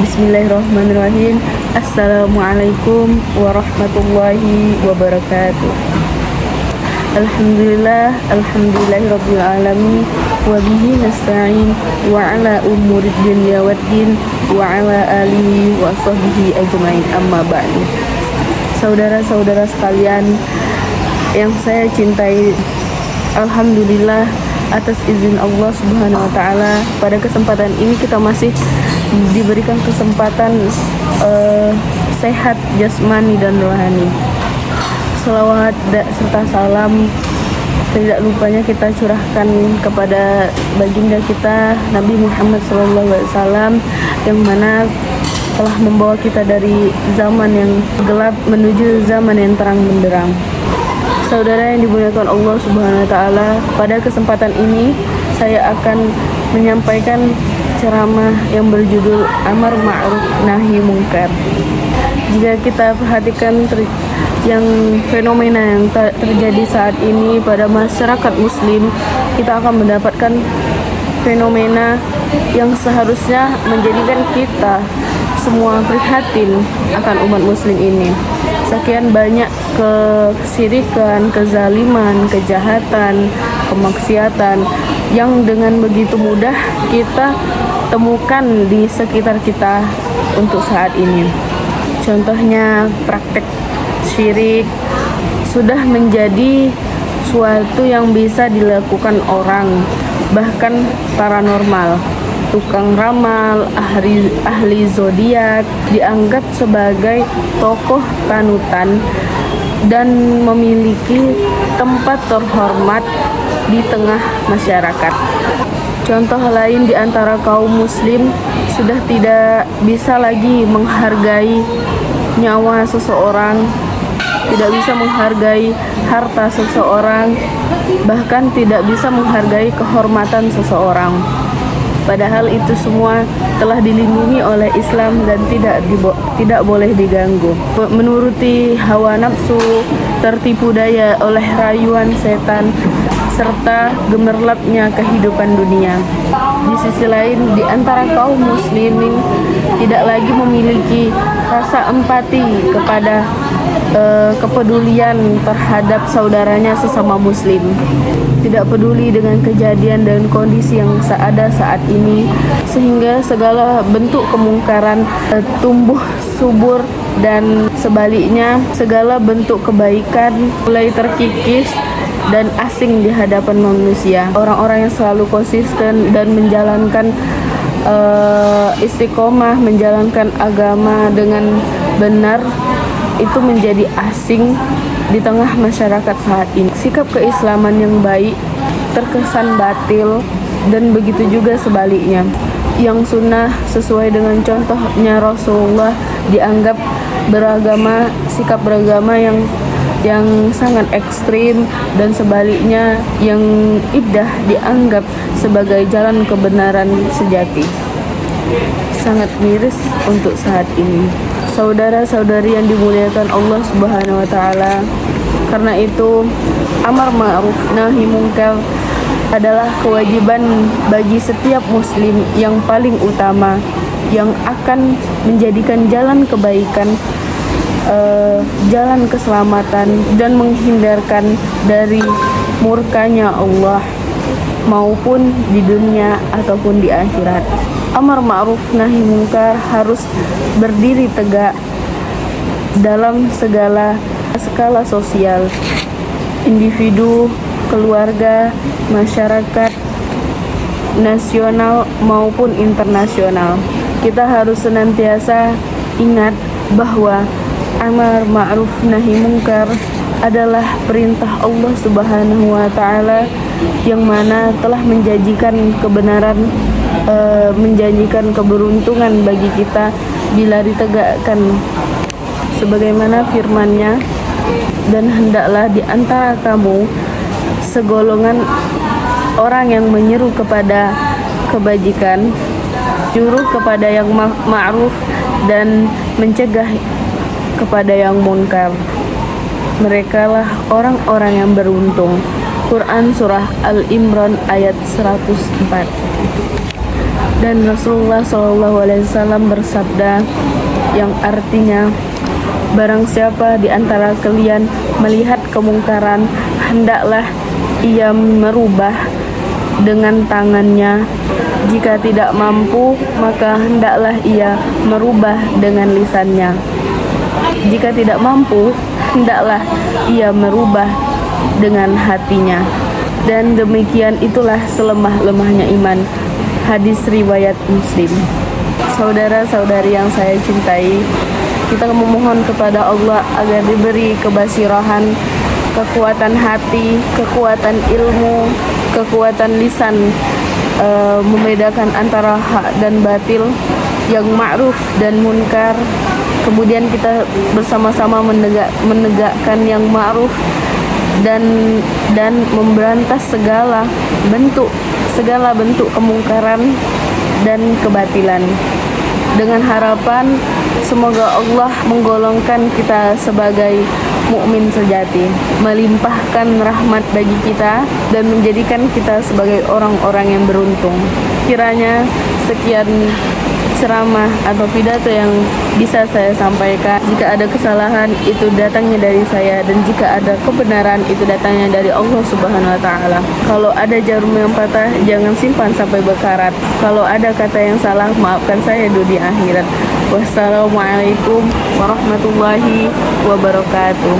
Bismillahirrahmanirrahim. Assalamualaikum warahmatullahi wabarakatuh. Alhamdulillahirabbil alamin wa bihi nasta'in wa ala umurid dunya waddin wa ala alihi wa sahbihi ajmain, amma ba'du. Saudara-saudara sekalian yang saya cintai, alhamdulillah atas izin Allah Subhanahu wa taala pada kesempatan ini kita masih diberikan kesempatan sehat jasmani dan rohani. Selawat serta salam tidak lupanya kita curahkan kepada baginda kita Nabi Muhammad SAW yang mana telah membawa kita dari zaman yang gelap menuju zaman yang terang benderang. Saudara yang dimuliakan Allah Subhanahu wa taala, pada kesempatan ini saya akan menyampaikan ceramah yang berjudul Amar Ma'ruf Nahi Mungkar. Jika kita perhatikan yang fenomena yang terjadi saat ini pada masyarakat muslim, kita akan mendapatkan fenomena yang seharusnya menjadikan kita semua prihatin akan umat muslim ini. Sekian banyak kesirikan, kezaliman, kejahatan, kemaksiatan yang dengan begitu mudah kita temukan di sekitar kita untuk saat ini. Contohnya praktek syirik sudah menjadi suatu yang bisa dilakukan orang, bahkan paranormal. Tukang ramal, ahli zodiak dianggap sebagai tokoh panutan dan memiliki tempat terhormat di tengah masyarakat. Contoh lain di antara kaum muslim sudah tidak bisa lagi menghargai nyawa seseorang, tidak bisa menghargai harta seseorang, bahkan tidak bisa menghargai kehormatan seseorang. Padahal itu semua telah dilindungi oleh Islam dan tidak boleh diganggu. Menuruti hawa nafsu, tertipu daya oleh rayuan setan, serta gemerlapnya kehidupan dunia. Di sisi lain, di antara kaum muslimin tidak lagi memiliki rasa empati kepada kepedulian terhadap saudaranya sesama muslim. Tidak peduli dengan kejadian dan kondisi yang ada saat ini, sehingga segala bentuk kemungkaran tumbuh subur, dan sebaliknya segala bentuk kebaikan mulai terkikis dan asing di hadapan manusia. Orang-orang yang selalu konsisten dan menjalankan istiqomah, menjalankan agama dengan benar, itu menjadi asing di tengah masyarakat saat ini. Sikap keislaman yang baik terkesan batil, dan begitu juga sebaliknya. Yang sunnah sesuai dengan contohnya Rasulullah dianggap beragama, sikap beragama yang sangat ekstrim, dan sebaliknya yang ibdah dianggap sebagai jalan kebenaran sejati. Sangat miris untuk saat ini. Saudara-saudari yang dimuliakan Allah Subhanahu wa taala, karena itu amar ma'ruf nahi mungkar adalah kewajiban bagi setiap muslim yang paling utama, yang akan menjadikan jalan kebaikan, jalan keselamatan, dan menghindarkan dari murkanya Allah maupun di dunia ataupun di akhirat. Amar ma'ruf nahi mungkar harus berdiri tegak dalam segala skala sosial, individu, keluarga, masyarakat, nasional maupun internasional. Kita harus senantiasa ingat bahwa amar ma'ruf nahi mungkar adalah perintah Allah Subhanahu wa taala yang mana telah menjanjikan kebenaran, menjanjikan keberuntungan bagi kita bila ditegakkan sebagaimana firman-Nya, dan hendaklah di antara kamu segolongan orang yang menyeru kepada kebajikan, juru kepada yang ma'ruf, dan mencegah kepada yang munkar. Merekalah orang-orang yang beruntung. Quran Surah Al-Imran ayat 104. Dan Rasulullah SAW bersabda yang artinya, barang siapa di antara kalian melihat kemungkaran, hendaklah ia merubah dengan tangannya. Jika tidak mampu, maka hendaklah ia merubah dengan lisannya. Jika tidak mampu, hendaklah ia merubah dengan hatinya. Dan demikian itulah selemah-lemahnya iman. Hadis riwayat Muslim. Saudara-saudari yang saya cintai, kita memohon kepada Allah agar diberi kebasirahan, kekuatan hati, kekuatan ilmu, kekuatan lisan, membedakan antara hak dan batil, yang ma'ruf dan munkar. Kemudian kita bersama-sama menegakkan yang ma'ruf dan memberantas segala bentuk kemungkaran dan kebatilan, dengan harapan semoga Allah menggolongkan kita sebagai mukmin sejati, melimpahkan rahmat bagi kita dan menjadikan kita sebagai orang-orang yang beruntung. Kiranya sekian ceramah atau pidato yang bisa saya sampaikan. Jika ada kesalahan, itu datangnya dari saya, dan jika ada kebenaran, itu datangnya dari Allah Subhanahu wa taala. Kalau ada jarum yang patah, jangan simpan sampai berkarat. Kalau ada kata yang salah, maafkan saya di akhirat. Wassalamualaikum warahmatullahi wabarakatuh.